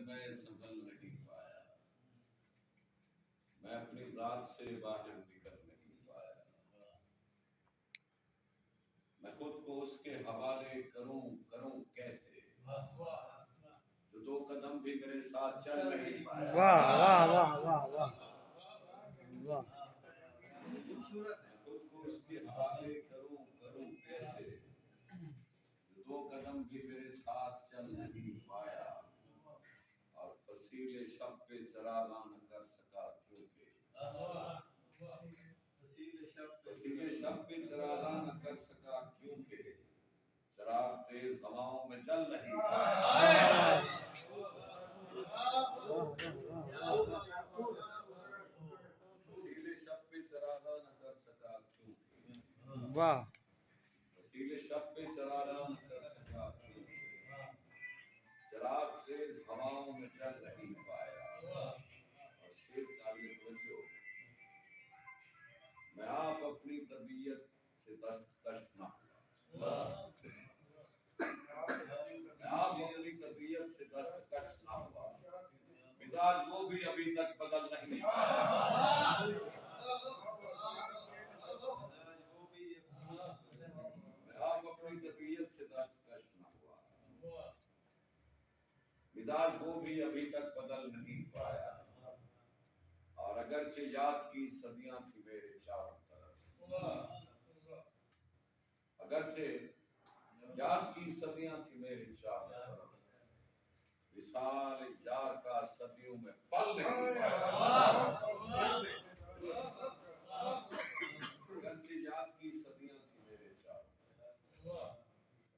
میں سنبھل نہیں پایا، میں اپنی ذات سے باہر نکل نہیں پایا، میں خود کو اس کے حوالے کروں کیسے جو دو قدم بھی میرے ساتھ چل نہیں پایا۔ واہ واہ واہ واہ واہ واہ، میں خود کو اس کے حوالے کروں کیسے جو دو قدم بھی میرے ساتھ چل نہیں پایا، اور فصیل شب پہ چراغاں نہ کر سکا کیونکہ فصیل شب پہ چراغاں نہ کر سکا کیونکہ چراغ تیز ہواؤں میں چل نہیں پایا۔ فصیل شب پہ چراغاں نہ کر سکا کیونکہ واہ، وسیلے شب پہ چراغاں نہ کر سکا کیونکہ چراغ تیز ہواؤں میں چل نہیں پایا۔ اور شیر قابل توجہ، میں آپ اپنی طبیعت سے دستکش نہ ہوا، میں آپ اپنی طبیعت سے دستکش نہ ہوا، مزاج وہ بھی ابھی تک بدل نہیں پایا۔ میں آپ اپنی طبیعت سے دستکش نہ ہوا، مزاج وہ بھی ابھی تک بدل نہیں پایا، اور اگرچہ یاد کی صدیاں تھی میرے چاروں طرف، اگرچہ یاد کی صدیاں تھی میرے چاروں طرف، وصال یار کا صدیوں میں پل نہیں پایا۔ اگرچہ یاد کی صدیاں تھی میرے چاروں طرف،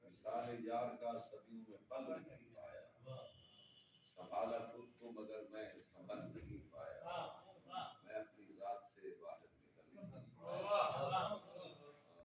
وصال یار کا صدیوں میں پل نہیں پایا، سنبھالا خود کو مگر میں سنبھل نہیں پایا۔